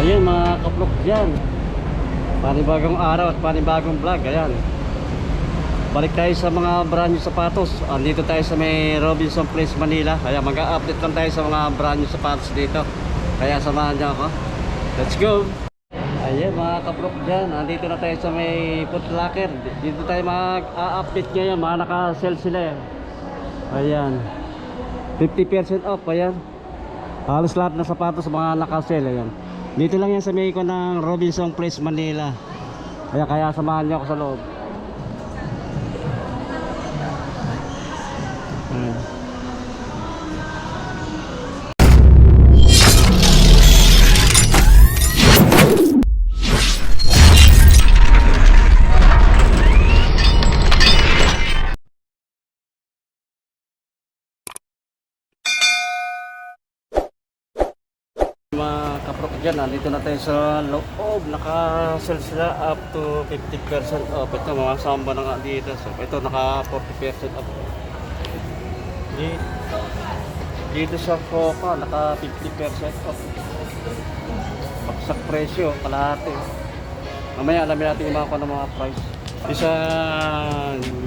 Ayun mga kaplok dyan, panibagong araw at panibagong vlog. Ayan, balik tayo sa mga brand new sapatos. Andito tayo sa may Robinson Place, Manila. Kaya mag-update lang tayo sa mga brand new sapatos dito. Kaya samahan niyo ako. Let's go. Ayan mga kaplok dyan, andito na tayo sa may Foot Locker. Dito tayo mag-update ngayon. Mga naka-sell sila yan. Ayan, 50% off. Ayan, halos lahat na sapatos mga naka-sell. Ayan, dito lang yan sa may ikon ng Robinson Place, Manila. Kaya samahan niyo ako sa loob. Mga kaprok dyan, nandito na tayo sa loob. Naka-sell sila up to 50% off. Ito mga samba na nga dito. So ito naka 40% off. Dito sa Coca naka 50% off. Baksak presyo, kalahati. Mamaya alamin natin yung mga price. Isa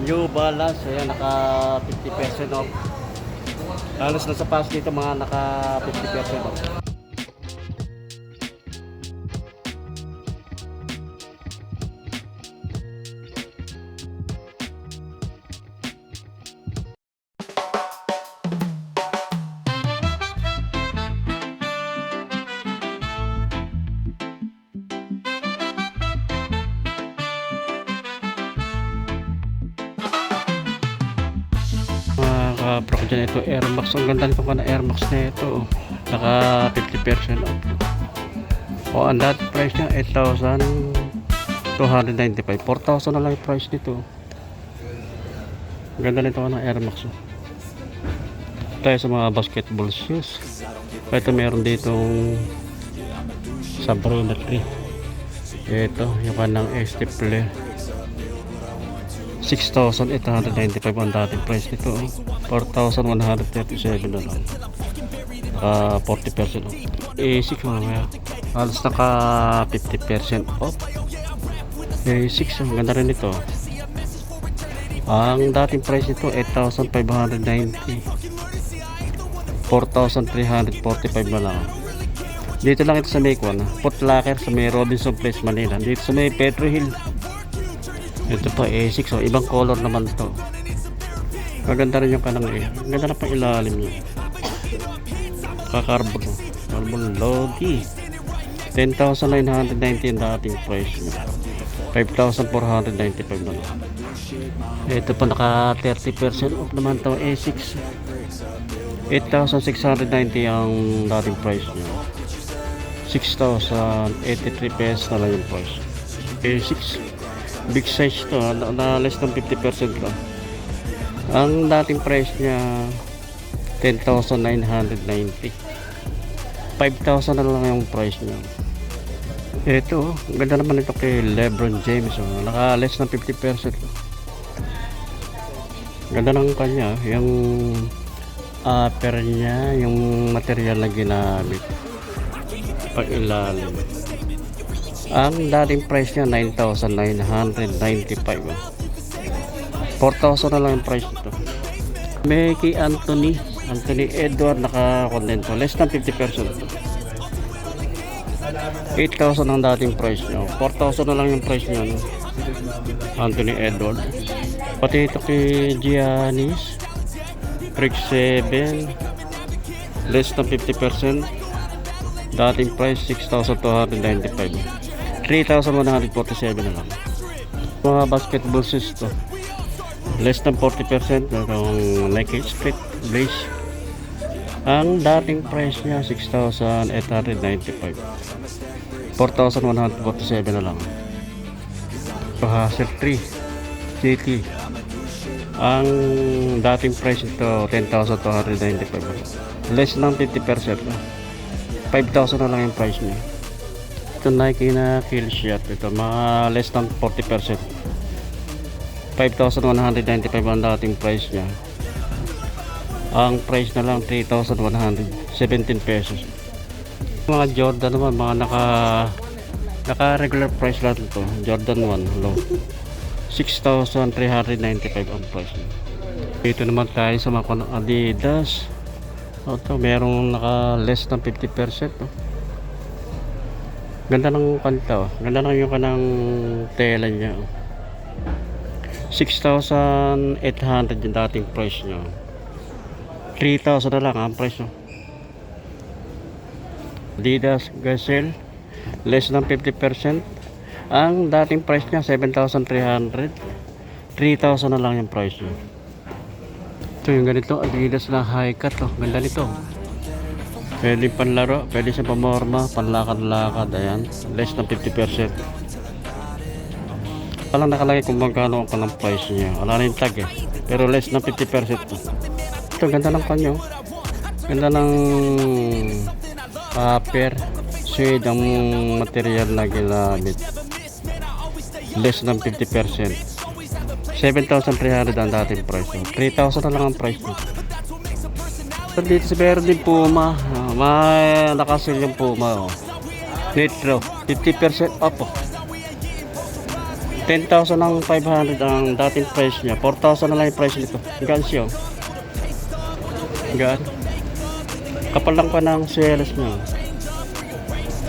New Balance, ayan, naka 50% off. Halos na sa pass dito mga naka 50% off. Pro dyan ito Air Max. Ang ganda nito na Air Max na ito, naka 50% off. O ang dati price nya 8,295, 4,000 na lang yung price nito. Ang ganda nito na Air Max. Tayo sa mga basketball shoes. Ito meron ditong sa Bruno 3. Ito yung kanang ST Player, 6,895 ang dating price nito. 4,137 na lang. 40% off. A6 mamaya, halos naka 50% off. A6 ang ganda rin ito. Ang dating price nito 8,590, 4,345 na lang. Dito lang ito sa may Foot Locker sa may Robinson Place, Manila. Dito sa may Petro Hill. Ito pa A6, so ibang color naman to. Maganda rin yung kanang ang ganda na pang ilalim niya. Kakarbon, carbon logi. 10,990 ang dating price niya. 5,495 na lang. Ito pa naka 30% off naman to A6. 8,690 ang dating price niya. 6,083 pesos na lang yung price. A6 big size to, na less than 50% lang. Ang dating price niya 10,990, 5,000 na lang yung price niya. Ito, ganda naman ito kay LeBron James, naka less than 50%. Ganda ng kanya, yung upper niya, yung material na ginamit pag ilalim. Ang dating price niya 9,995, 4,000 na lang yung price nito. May kay Anthony Edward naka-contento, less than 50%. 8,000 ang dating price niya, 4,000 na lang yung price niya, Anthony Edward. Pati ito kay Giannis Trick 7, less than 50%. Dating price 6,295, 3,147 na lang. Mga basketball shoes to, less than 40%. Itong Nike Street Blaze, ang dating price niya 6,895, 4,147 na lang. Hustle 3 GT, ang dating price ito 10,295, less than 50%, 5,000 na lang yung price niya. Ito Nike na kill shot, ito mga less than 40%, 5,195 ang dating price niya. Ang price na lang 3,117 pesos. Mga Jordan naman, mga naka regular price lang ito. Jordan 1 low. 6,395 ang price niya. Dito naman tayo sa mga Adidas. Ito, merong naka less than 50%. Oh. Ganda ng kanta. Oh. Ganda ng yung kanang tela niya. Oh. 6,800 yung dating price niya. 3,000 na lang ang price. Oh. Adidas Gazelle less than 50%. Ang dating price niya 7,300. 3,000 na lang yung price niya. Ito yung ganito Adidas na high cut. Oh. Ganda nito. Pwede panlaro, pwede sa pamorma, panlakad-lakad. Ayan, less than 50%. Walang nakalagay kung magkano ang kanang price niya. Wala na yung tag eh. Pero less than 50%. Ito ganda ng kanyo. Ganda ng paper. Suede ang material na ginamit. Less than 50%. 7,300 ang dating price. 3,000 na lang ang price niya. Dito sa meron din Puma. May nakasil yung Puma. Oh. Nitro. 50% off. Oh. 10,500 ang dating price niya. 4,000 na lang yung price nito. Gaan siya. Gaan. Kapal lang pa ng sales niya.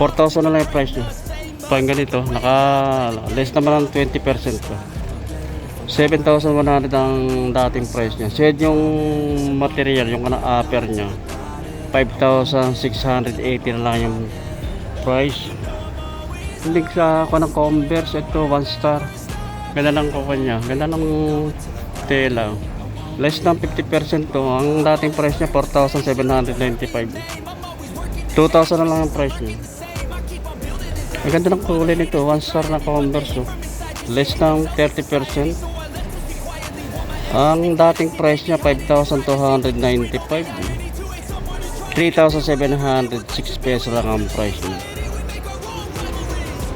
4,000 na lang yung price niya. Pag ganito, naka less naman ng 20%. 7,100 ang dating price niya. Said yung material, yung upper niya 5,680 na lang yung price. Hindi sa ako ng Converse. Ito 1 star. Ganda ng kuha niya. Ganda ng tela. Less than 50% to. Ang dating price niya 4,795. 2,000 na lang ang price niya. Ang ganda ng kulay nito. 1 star na Converse. Less than 30%. Ang dating price niya 5,295. 3,706 pesos lang ang price niya.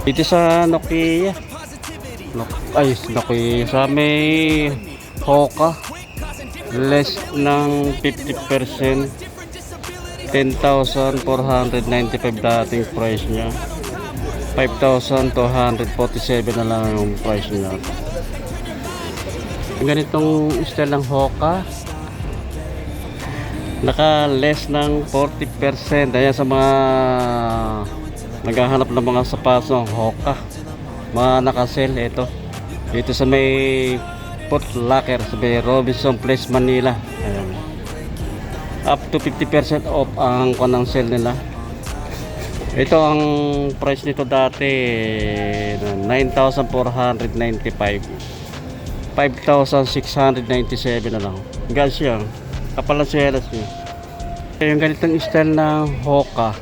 Dito sa Nokia. Nokia sa may Hoka. Less ng 50%. 10,495 dating price niya. 5,247 na lang yung price niya. Ganitong style ng Hoka. Naka less ng 40%. Ayan sa mga naghahanap ng mga sapatos ng Hoka. Mga nakasell ito. Dito sa may Foot Locker sa may Robinson Place, Manila. Ayan. Up to 50% off ang kanang sale nila. Ito ang price nito dati 9,495. 5,697 na lang. Gas siya. Kapal na selas niya. Yung ganitong style ng Hoka.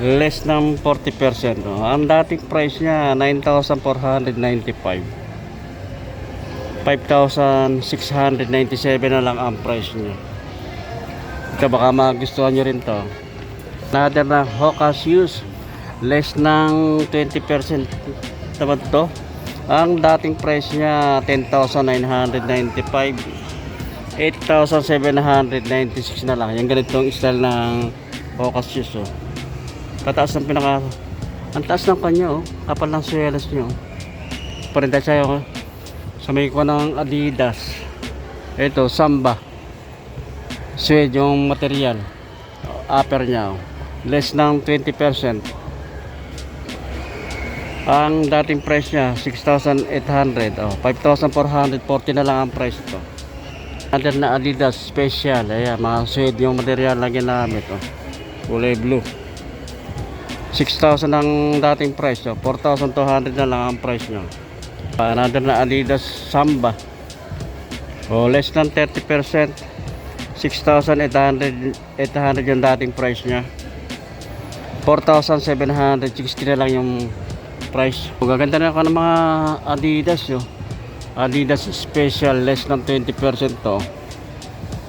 Less ng 40%. No? Ang dating price niya 9,495. 5,697 na lang ang price niya. Ito baka magustuhan nyo rin to. Another na Hoka shoes. Less ng 20% naman to. Ang dating price niya 10,995. 8,796 na lang. Yung ganitong style ng Hoka shoes. Oh. Tataas ng pinaka. Ang taas ng kanya. Oh. Kapal ng swelas niyo. Parinta siya. Oh. Sa may ko ng Adidas. Ito Samba. Suede yung material. Upper niya. Oh. Less ng 20%. Ang dating price niya 6,800. 5,440 na lang ang price ito. Under na Adidas special. Ayan, mga suede yung material na ginamit. Kulay blue. 6,000 ang dating price. 4,200 na lang ang price niya. Another na Adidas Samba. Less than 30%. 6,800 yung dating price niya. 4,760 na lang yung price. Gaganda na ako ng mga Adidas. Adidas special. Less than 20% to.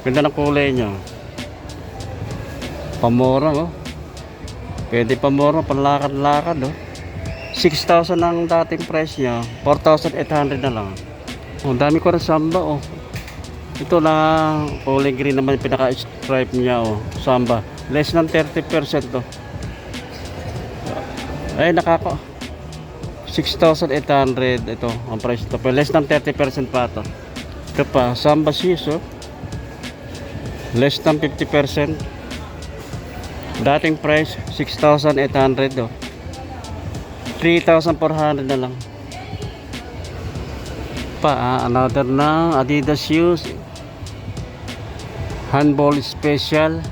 Ganda ng kulay niya. Pamora. Pwede pamora. Panlakad-lakad. 6,000 ang dating price niya. 4,800 na lang. Dami ko rin Samba. Ito na kulay green naman yung pinaka-stripe niya. Samba. Less than 30% to. Ay, nakako. 6,800 ito ang price ito. Pero less than 30% pa ito. Ito pa, Samba shoes, oh. Less than 50%. Dating price 6,800, oh. 3,400 na lang. Pa, another na Adidas shoes. Handball special.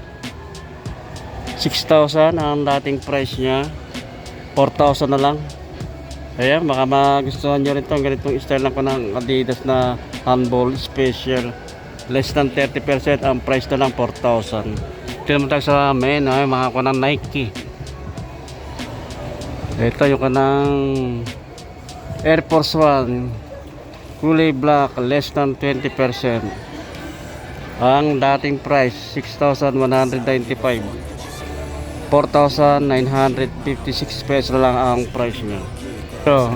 6,000 ang dating price niya. 4,000 na lang. Ayan, baka magustuhan nyo rin itong ganitong style lang ko ng Adidas na handball special. Less than 30%, ang price na lang 4,000. Ito naman tayo sa men, ay, mga ko ng Nike. Ito yung kanang Air Force One, kulay black, less than 20%. Ang dating price 6,195. 4,956 pesos na lang ang price niya. So,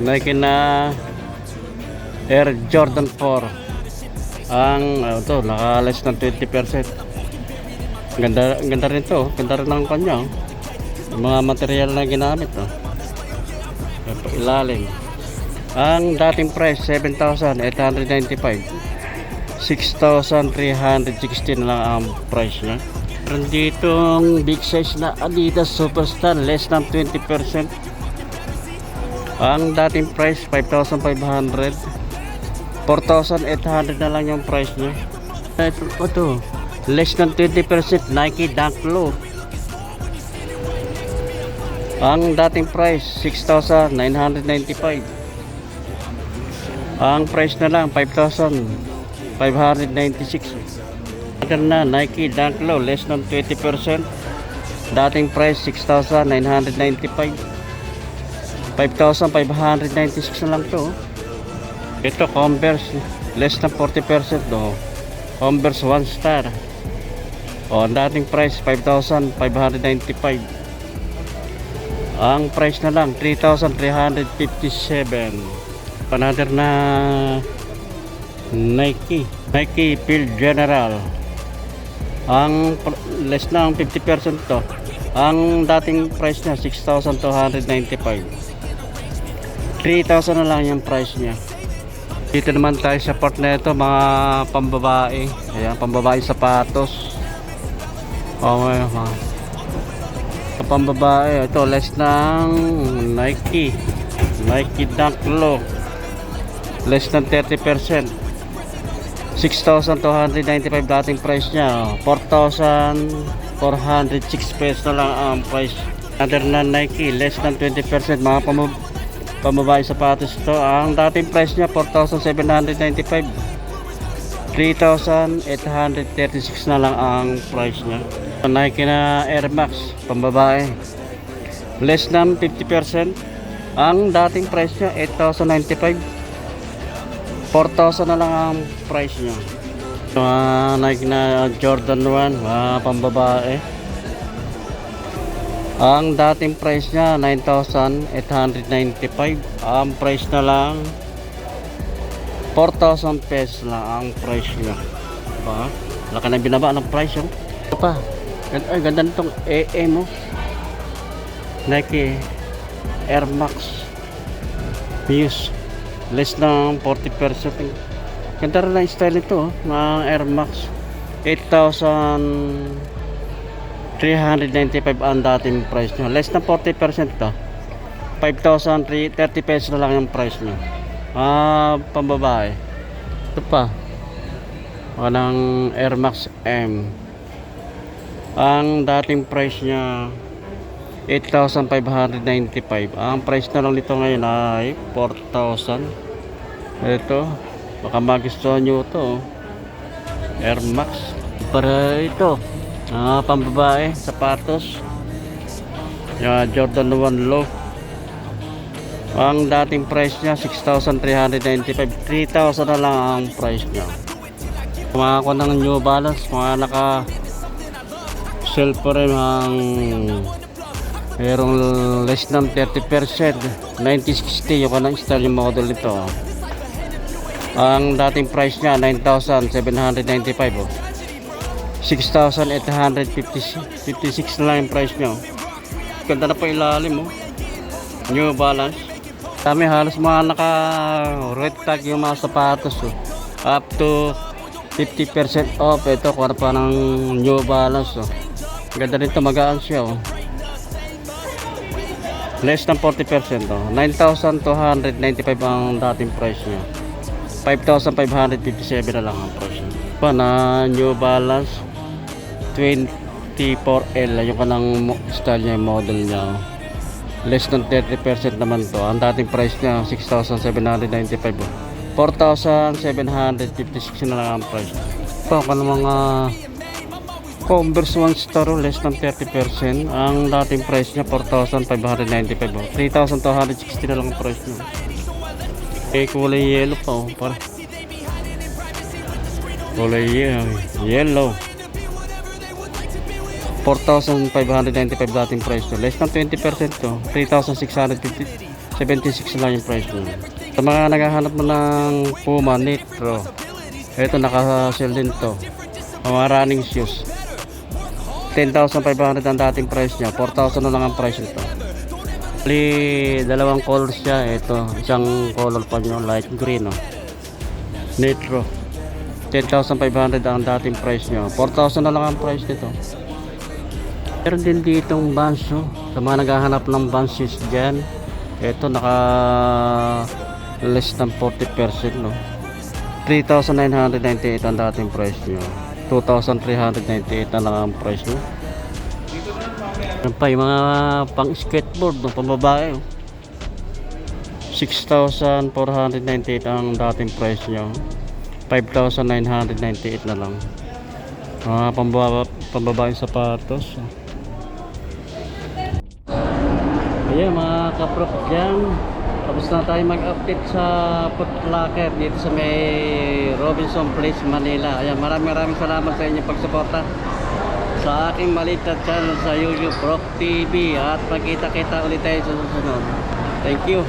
Nike na Air Jordan 4. Ang ito, naka less than 20%. Ganda rin to, ganda rin ang kanya. Yung mga material na ginamit, oh. Ilalim. Ang dating price 7,895. 6,316 na lang ang price niya. Meron ditong big size na Adidas Superstar, less than 20%. Ang dating price 5,500. 4,800 na lang yung price niya. Ito, less than 20%, Nike Dunk Low. Ang dating price 6,995. Ang price na lang 5,596. Na Nike Dunk Low, less than 20%. Dating price 6,995. 5,596 na lang to. Ito Converse, less than 40%, no. Converse 1 star. O, ang dating price 5,595. Ang price na lang 3,357. Another na Nike Field General. Ang less na 50% to. Ang dating price niya 6,295. 3,000 na lang yung price niya. Dito naman tayo sa part na ito, mga pambabae. Ayan, pambabae sapatos. Okay, mga pambabae. Ito, less ng Nike Dunk Low. Less than 30%. 6,295 dating price niya. 4,406 pesos na lang ang price. Other na Nike, less than 20%. Mga pambabae sapatos ito. Ang dating price niya 4,795. 3,836 na lang ang price niya. Nike na Air Max pambabae, less than 50%. Ang dating price niya 8,095. 4,000 na lang ang price niya. Nike na Jordan 1 pambabae. Ang dating price niya 9,895. Ang price na lang 4,000 pesos lang ang price niya. Diba? Laka na binaba ng price yung. Ito pa. Ay, ganda nitong AM, oh. Nike Air Max Muse, less ng 40%. Ganda rin ang style nito, oh, ng Air Max. 8,395 ang dating price nyo. Less ng 40% to. 5,030 pesos na lang yung price nyo. Pambabae. Ito pa, ng Air Max M. Ang dating price nya 8,595. Ang price na lang nito ngayon ay 4,000. Ito, baka magustuhan nyo ito, Air Max. Para ito, pambabae, sapatos, Jordan 1 Low. Ang dating price nya 6,395. 3,000 na lang ang price nya. Mga ko ng New Balance, mga naka sell pa rin ang merong less than 30%. 9060 yung kanang style yung model nito. Ang dating price nya 9,795. 6,856 na lang yung price nya. Ganda na pa ilalim, oh. New Balance. Kami halos mga naka red tag yung mga sapatos. Oh. Up to 50% off. Ito kung ano pa ng New Balance. Oh. Ganda rin ito, magaan siya. Oh. Less than 40%. Oh. 9,295 ang dating price niya. 5,557 na lang ang price niya. Pa na New Balance 24L. Yung kanang style niya, model niya. Oh. Less than 30% naman to. Ang dating price niya 6,795. 4,756 na lang ang price. Ito ka ng mga Converse One Star, less than 30%. Ang dating price niya 4,595. 3,260 na lang ang price niya. Eh, kulay yellow pa. Oh, para. Kulay yellow. 4,595 dating price to. Less than 20% to. 3,676 lang yung price nyo. Sa mga naghahanap mo ng Puma Nitro, ito naka-sell din to. Mga running shoes, 10,500 ang dating price nya. 4,000 na lang ang price nito. Dalawang colors siya. Ito, isang color pa nyo, light green. Oh. Nitro, 10,500 ang dating price nya. 4,000 na lang ang price nito. Meron din ditong Vans, oh. Sa mga naghahanap ng Vans shoes dyan, ito naka less than 40%, no? 3,998 ang dating price nyo. 2,398 na lang ang price nyo. Yan pa yung mga pang skateboard, no? Pang babae, oh. 6,498 ang dating price nyo. 5,998 na lang. Mga pambabaeng sapatos. Ayan mga kaprop dyan, tapos na tayo mag-update sa Foot Locker dito sa may Robinson Place, Manila. Ayan, maraming salamat sa inyong pagsuporta sa aking maliit na channel sa YouTube, Prof TV, at magkita-kita ulit tayo sa susunod. Thank you.